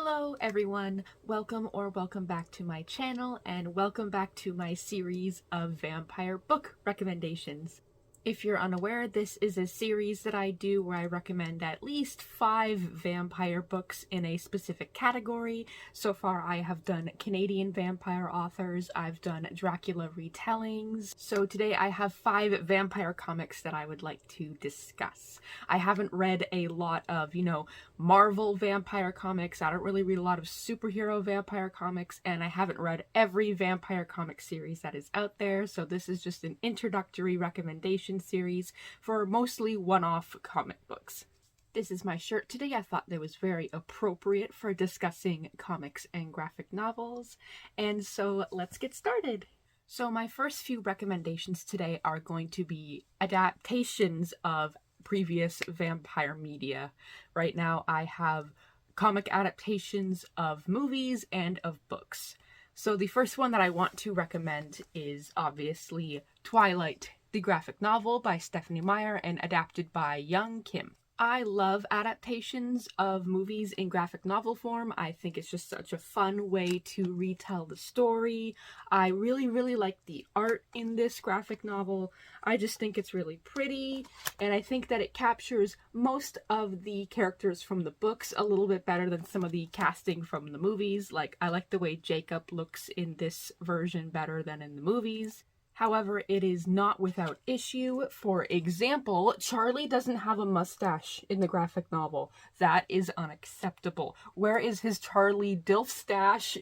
Hello everyone, welcome back to my channel and welcome back to my series of vampire book recommendations. If you're unaware, this is a series that I do where I recommend at least 5 vampire books in a specific category. So far I have done Canadian vampire authors, I've done Dracula retellings. So today I have 5 vampire comics that I would like to discuss. I haven't read a lot of, Marvel vampire comics. I don't really read a lot of superhero vampire comics, and I haven't read every vampire comic series that is out there, so this is just an introductory recommendation series for mostly one-off comic books. This is my shirt today. I thought that was very appropriate for discussing comics and graphic novels, and so let's get started. So my first few recommendations today are going to be adaptations of previous vampire media. Right now I have comic adaptations of movies and of books. So the first one that I want to recommend is obviously Twilight, the graphic novel by Stephanie Meyer and adapted by Young Kim. I love adaptations of movies in graphic novel form. I think it's just such a fun way to retell the story. I really like the art in this graphic novel. I just think it's really pretty, and I think that it captures most of the characters from the books a little bit better than some of the casting from the movies. Like, I like the way Jacob looks in this version better than in the movies. However, it is not without issue. For example, Charlie doesn't have a mustache in the graphic novel. That is unacceptable. Where is his Charlie Dilf stash?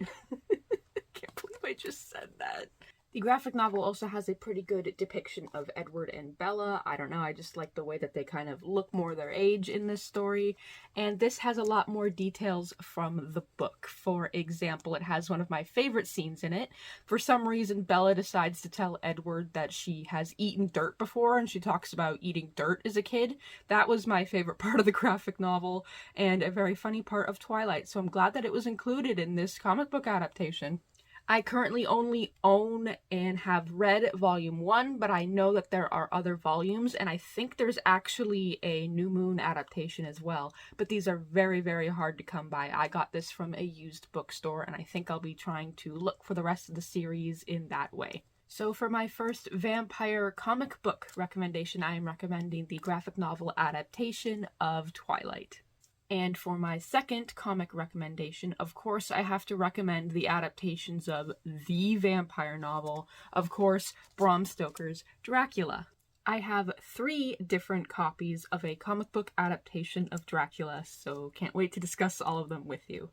Can't believe I just said that. The graphic novel also has a pretty good depiction of Edward and Bela. I don't know, I just like the way that they kind of look more their age in this story. And this has a lot more details from the book. For example, it has one of my favorite scenes in it. For some reason, Bela decides to tell Edward that she has eaten dirt before, and she talks about eating dirt as a kid. That was my favorite part of the graphic novel, and a very funny part of Twilight, so I'm glad that it was included in this comic book adaptation. I currently only own and have read volume 1, but I know that there are other volumes, and I think there's actually a New Moon adaptation as well, but these are very hard to come by. I got this from a used bookstore, and I think I'll be trying to look for the rest of the series in that way. So for my first vampire comic book recommendation, I am recommending the graphic novel adaptation of Twilight. And for my second comic recommendation, of course, I have to recommend the adaptations of the vampire novel, of course, Bram Stoker's Dracula. I have 3 different copies of a comic book adaptation of Dracula, so can't wait to discuss all of them with you.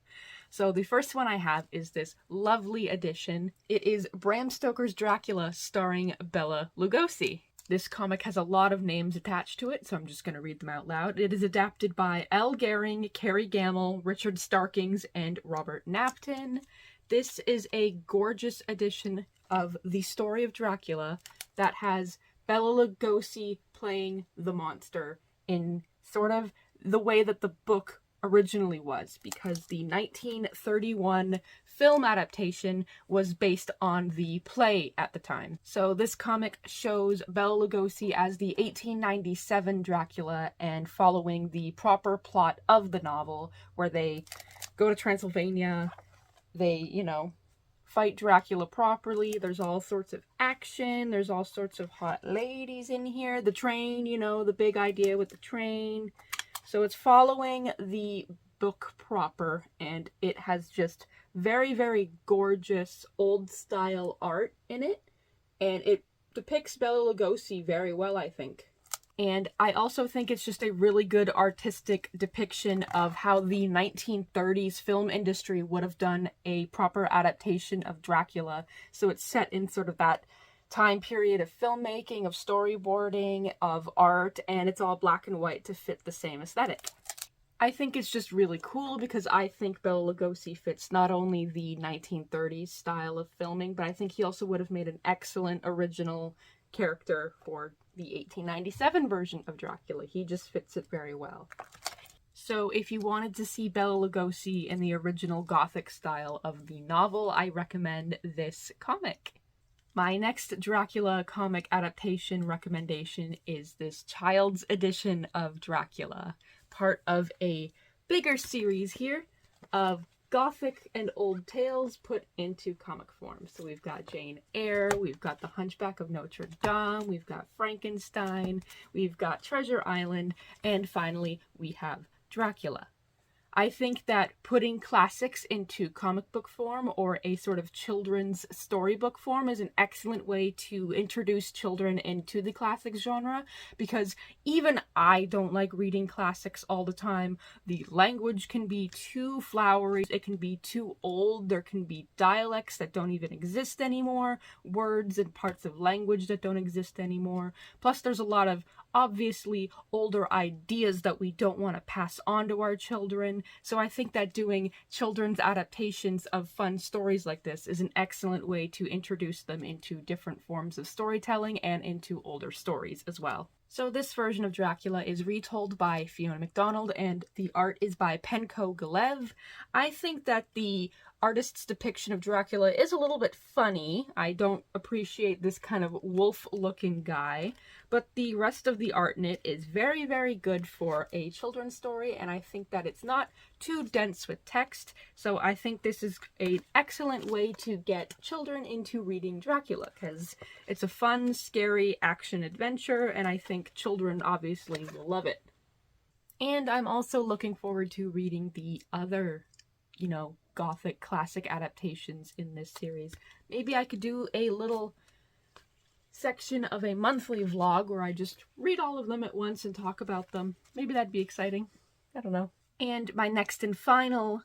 So the first one I have is this lovely edition. It is Bram Stoker's Dracula starring Bela Lugosi. This comic has a lot of names attached to it, so I'm just going to read them out loud. It is adapted by L. Gehring, Carrie Gamble, Richard Starkings, and Robert Napton. This is a gorgeous edition of the story of Dracula that has Bela Lugosi playing the monster in sort of the way that the book originally was, because the 1931 film adaptation was based on the play at the time. So this comic shows Bela Lugosi as the 1897 Dracula and following the proper plot of the novel, where they go to Transylvania, they, fight Dracula properly. There's all sorts of action, there's all sorts of hot ladies in here. The train, the big idea with the train. So it's following the book proper, and it has just very gorgeous old-style art in it, and it depicts Bela Lugosi very well, I think. And I also think it's just a really good artistic depiction of how the 1930s film industry would have done a proper adaptation of Dracula. So it's set in sort of that time period of filmmaking, of storyboarding, of art, and it's all black and white to fit the same aesthetic. I think it's just really cool because I think Bela Lugosi fits not only the 1930s style of filming, but I think he also would have made an excellent original character for the 1897 version of Dracula. He just fits it very well. So if you wanted to see Bela Lugosi in the original Gothic style of the novel, I recommend this comic. My next Dracula comic adaptation recommendation is this child's edition of Dracula, part of a bigger series here of gothic and old tales put into comic form. So we've got Jane Eyre, we've got The Hunchback of Notre Dame, we've got Frankenstein, we've got Treasure Island, and finally we have Dracula. I think that putting classics into comic book form or a sort of children's storybook form is an excellent way to introduce children into the classics genre, because even I don't like reading classics all the time. The language can be too flowery, it can be too old, there can be dialects that don't even exist anymore, words and parts of language that don't exist anymore. Plus there's a lot of obviously older ideas that we don't want to pass on to our children. So I think that doing children's adaptations of fun stories like this is an excellent way to introduce them into different forms of storytelling and into older stories as well. So this version of Dracula is retold by Fiona Macdonald, and the art is by Penko Gelev. I think that the artist's depiction of Dracula is a little bit funny. I don't appreciate this kind of wolf-looking guy, but the rest of the art in it is very, very good for a children's story, and I think that it's not too dense with text, so I think this is an excellent way to get children into reading Dracula, because it's a fun, scary action-adventure, and I think children obviously will love it. And I'm also looking forward to reading the other, gothic classic adaptations in this series. Maybe I could do a little section of a monthly vlog where I just read all of them at once and talk about them. Maybe that'd be exciting. I don't know. And my next and final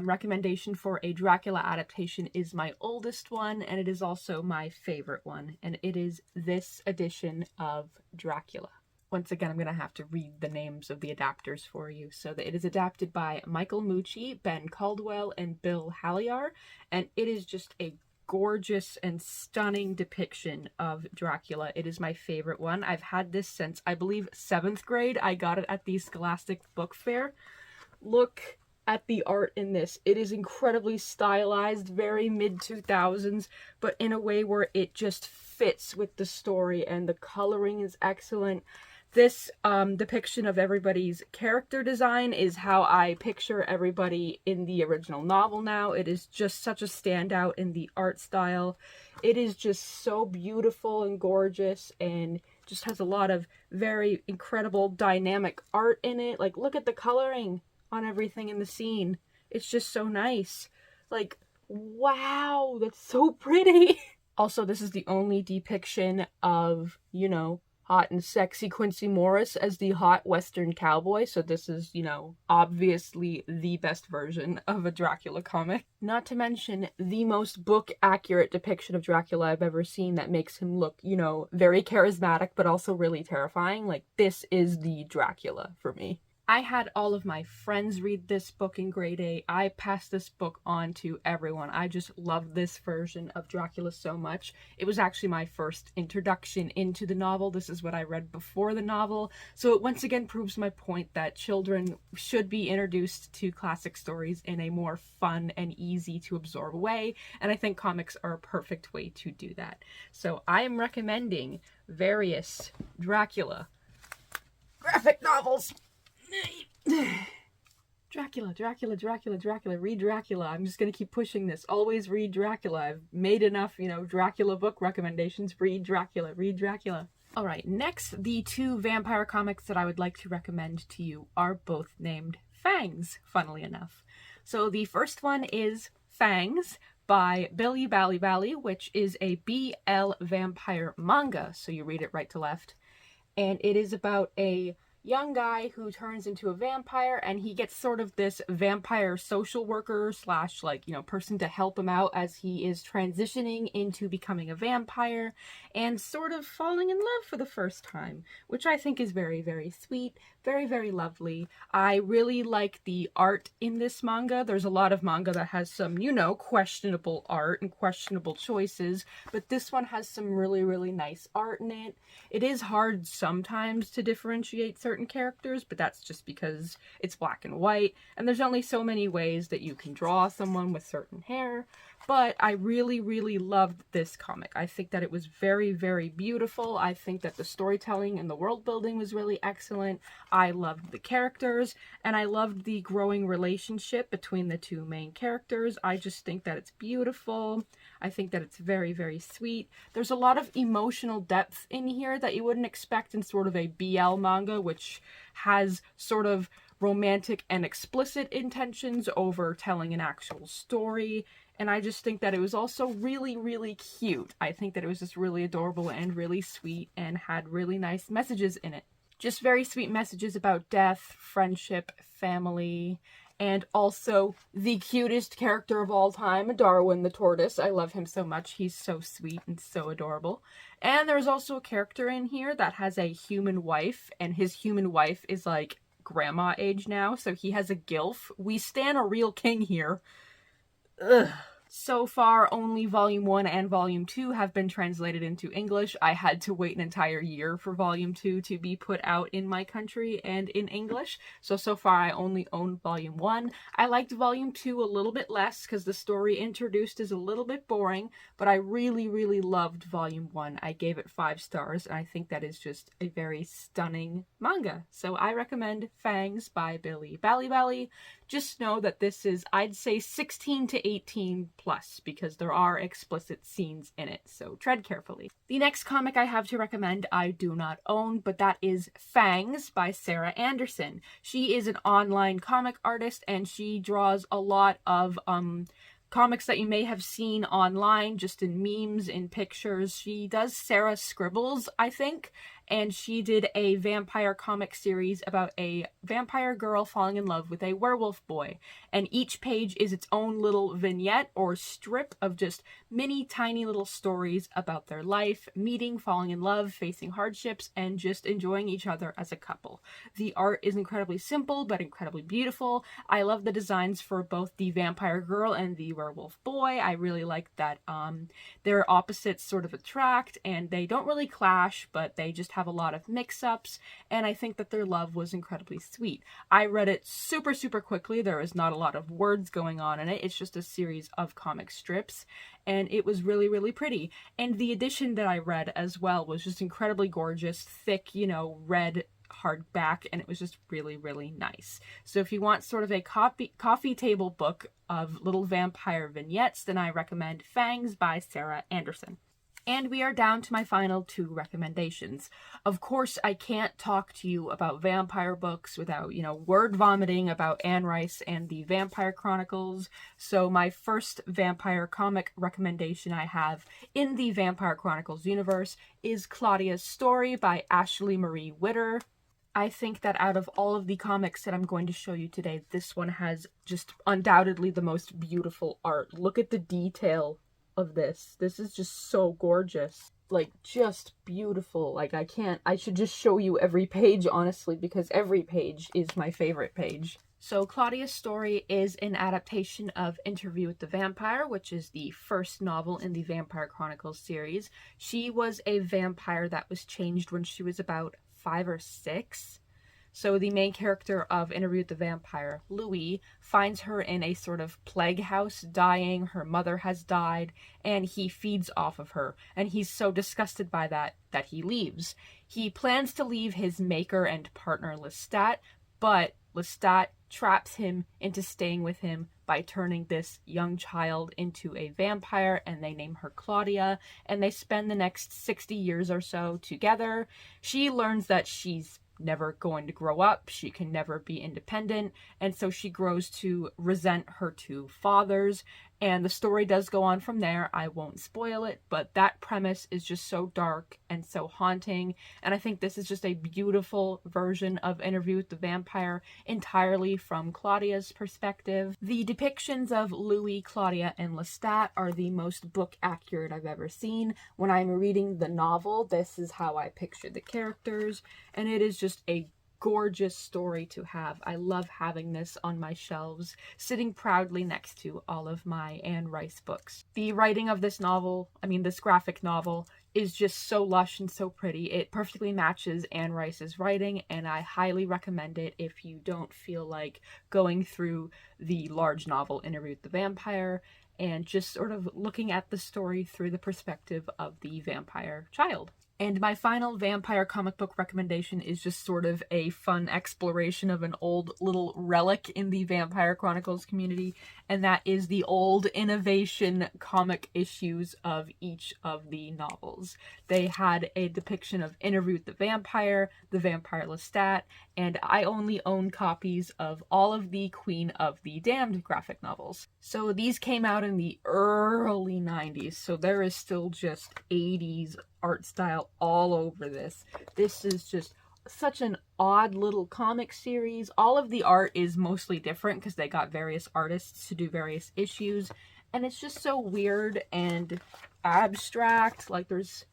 recommendation for a Dracula adaptation is my oldest one, and it is also my favorite one, and it is this edition of Dracula. Once again, I'm going to have to read the names of the adapters for you. So that it is adapted by Michael Mucci, Ben Caldwell, and Bill Halliar, and it is just a gorgeous and stunning depiction of Dracula. It is my favorite one. I've had this since, I believe, 7th grade. I got it at the Scholastic Book Fair. Look at the art in this. It is incredibly stylized, very mid-2000s, but in a way where it just fits with the story, and the coloring is excellent. This depiction of everybody's character design is how I picture everybody in the original novel now. It is just such a standout in the art style. It is just so beautiful and gorgeous, and just has a lot of very incredible dynamic art in it. Like, look at the coloring on everything in the scene. It's just so nice. Like, wow, that's so pretty. Also, this is the only depiction of, hot and sexy Quincy Morris as the hot Western cowboy, so this is, obviously the best version of a Dracula comic. Not to mention the most book-accurate depiction of Dracula I've ever seen that makes him look, very charismatic, but also really terrifying. Like, this is the Dracula for me. I had all of my friends read this book in grade 8. I passed this book on to everyone. I just love this version of Dracula so much. It was actually my first introduction into the novel. This is what I read before the novel. So it once again proves my point that children should be introduced to classic stories in a more fun and easy to absorb way. And I think comics are a perfect way to do that. So I am recommending various Dracula graphic novels. Dracula, Dracula, Dracula, Dracula, read Dracula. I'm just gonna keep pushing this. Always read Dracula. I've made enough, Dracula book recommendations. Read Dracula, read Dracula. Alright, next, the 2 vampire comics that I would like to recommend to you are both named Fangs, funnily enough. So the first one is Fangs by Balibally, which is a BL vampire manga, so you read it right to left. And it is about a young guy who turns into a vampire, and he gets sort of this vampire social worker slash person to help him out as he is transitioning into becoming a vampire and sort of falling in love for the first time, which I think is very, very sweet, very, very lovely. I really like the art in this manga. There's a lot of manga that has some, questionable art and questionable choices, but this one has some really, really nice art in it. It is hard sometimes to differentiate certain certain characters, but that's just because it's black and white, and there's only so many ways that you can draw someone with certain hair. But I really, really loved this comic. I think that it was very, very beautiful. I think that the storytelling and the world building was really excellent. I loved the characters, and I loved the growing relationship between the two main characters. I just think that it's beautiful. I think that it's very, very sweet. There's a lot of emotional depth in here that you wouldn't expect in sort of a BL manga, which has sort of romantic and explicit intentions over telling an actual story. And I just think that it was also really, really cute. I think that it was just really adorable and really sweet and had really nice messages in it. Just very sweet messages about death, friendship, family, and also the cutest character of all time, Darwin the tortoise. I love him so much. He's so sweet and so adorable. And there's also a character in here that has a human wife, and his human wife is like grandma age now, so he has a gilf. We stan a real king here. Ugh. So far, only Volume 1 and Volume 2 have been translated into English. I had to wait an entire year for Volume 2 to be put out in my country and in English. So far I only own Volume 1. I liked Volume 2 a little bit less because the story introduced is a little bit boring, but I really, really loved Volume 1. I gave it 5 stars, and I think that is just a very stunning manga. So I recommend Fangs by Balibally. Just know that this is, I'd say, 16 to 18 plus, because there are explicit scenes in it, so tread carefully. The next comic I have to recommend I do not own, but that is Fangs by Sarah Andersen. She is an online comic artist, and she draws a lot of comics that you may have seen online, just in memes, in pictures. She does Sarah Scribbles, I think, and she did a vampire comic series about a vampire girl falling in love with a werewolf boy. And each page is its own little vignette or strip of just mini tiny little stories about their life, meeting, falling in love, facing hardships, and just enjoying each other as a couple. The art is incredibly simple but incredibly beautiful. I love the designs for both the vampire girl and the werewolf boy. I really like that their opposites sort of attract, and they don't really clash, but they just have a lot of mix-ups, and I think that their love was incredibly sweet. I read it super, super quickly. There is not a lot of words going on in it. It's just a series of comic strips, and it was really, really pretty. And the edition that I read as well was just incredibly gorgeous, thick, you know, red hardback, and it was just really, really nice. So if you want sort of a coffee table book of little vampire vignettes, then I recommend Fangs by Sarah Andersen. And we are down to my final 2 recommendations. Of course, I can't talk to you about vampire books without, word vomiting about Anne Rice and the Vampire Chronicles. So my first vampire comic recommendation I have in the Vampire Chronicles universe is Claudia's Story by Ashley Marie Witter. I think that out of all of the comics that I'm going to show you today, this one has just undoubtedly the most beautiful art. Look at the detail of this. This is just so gorgeous. Like, just beautiful. Like, I should just show you every page, honestly, because every page is my favorite page. So Claudia's Story is an adaptation of Interview with the Vampire, which is the first novel in the Vampire Chronicles series. She was a vampire that was changed when she was about 5 or 6. So the main character of Interview with the Vampire, Louis, finds her in a sort of plague house, dying. Her mother has died, and he feeds off of her. And he's so disgusted by that he leaves. He plans to leave his maker and partner Lestat, but Lestat traps him into staying with him by turning this young child into a vampire, and they name her Claudia, and they spend the next 60 years or so together. She learns that she's never going to grow up, she can never be independent, and so she grows to resent her 2 fathers, and the story does go on from there. I won't spoil it, but that premise is just so dark and so haunting, and I think this is just a beautiful version of Interview with the Vampire, entirely from Claudia's perspective. The depictions of Louis, Claudia, and Lestat are the most book accurate I've ever seen. When I'm reading the novel, this is how I picture the characters, and it is just a gorgeous story to have. I love having this on my shelves, sitting proudly next to all of my Anne Rice books. The writing of this novel, this graphic novel, is just so lush and so pretty. It perfectly matches Anne Rice's writing, and I highly recommend it if you don't feel like going through the large novel Interview with the Vampire and just sort of looking at the story through the perspective of the vampire child. And my final vampire comic book recommendation is just sort of a fun exploration of an old little relic in the Vampire Chronicles community, and that is the old Innovation comic issues of each of the novels. They had a depiction of Interview with the Vampire Lestat, and I only own copies of all of the Queen of the Damned graphic novels. So these came out in the early 90s, so there is still just 80s art style all over this. This is just such an odd little comic series. All of the art is mostly different because they got various artists to do various issues, and it's just so weird and abstract. Like it's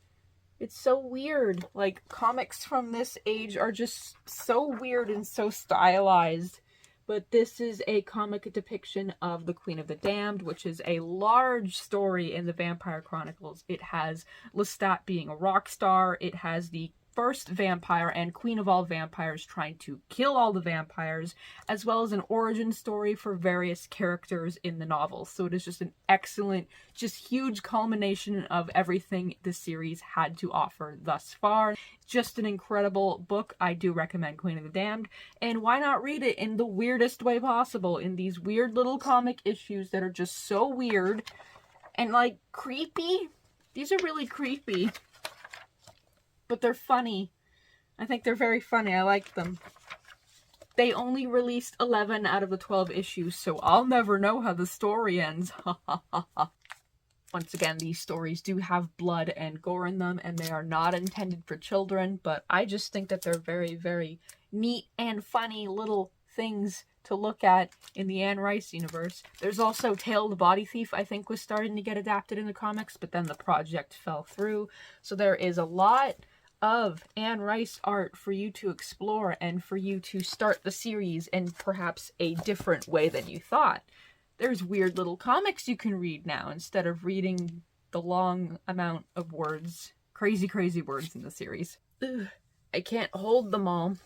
so weird. Like, comics from this age are just so weird and so stylized. But this is a comic depiction of the Queen of the Damned, which is a large story in the Vampire Chronicles. It has Lestat being a rock star. It has the first vampire and queen of all vampires trying to kill all the vampires, as well as an origin story for various characters in the novel. So it is just an excellent, just huge culmination of everything the series had to offer thus far. Just an incredible book. I do recommend Queen of the Damned, and why not read it in the weirdest way possible, in these weird little comic issues that are just so weird and like creepy. These are really creepy, but they're funny. I think they're very funny. I like them. They only released 11 out of the 12 issues, so I'll never know how the story ends. Once again, these stories do have blood and gore in them, and they are not intended for children, but I just think that they're very, very neat and funny little things to look at in the Anne Rice universe. There's also Tale of the Body Thief, I think, was starting to get adapted in the comics, but then the project fell through. So there is a lot of Anne Rice art for you to explore and for you to start the series in perhaps a different way than you thought. There's weird little comics you can read now instead of reading the long amount of words, crazy words in the series. Ugh, I can't hold them all.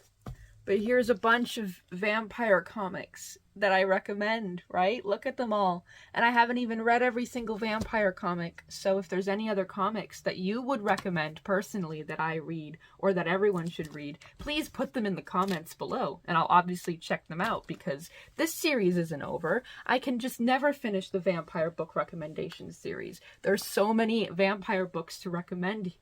But here's a bunch of vampire comics that I recommend, right? Look at them all. And I haven't even read every single vampire comic, so if there's any other comics that you would recommend personally that I read, or that everyone should read, please put them in the comments below, and I'll obviously check them out, because this series isn't over. I can just never finish the vampire book recommendation series. There's so many vampire books to recommend.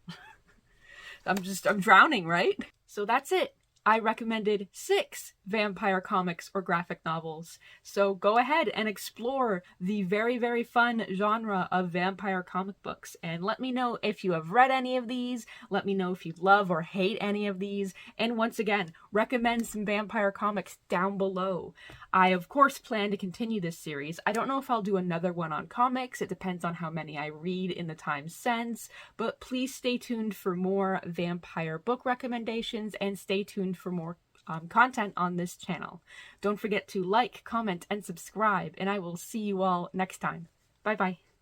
I'm drowning, right? So that's it. I recommended 6 vampire comics or graphic novels. So go ahead and explore the very, very fun genre of vampire comic books. And let me know if you have read any of these. Let me know if you love or hate any of these. And once again, recommend some vampire comics down below. I, of course, plan to continue this series. I don't know if I'll do another one on comics. It depends on how many I read in the time since. But please stay tuned for more vampire book recommendations, and stay tuned for more content on this channel. Don't forget to like, comment, and subscribe, and I will see you all next time. Bye bye.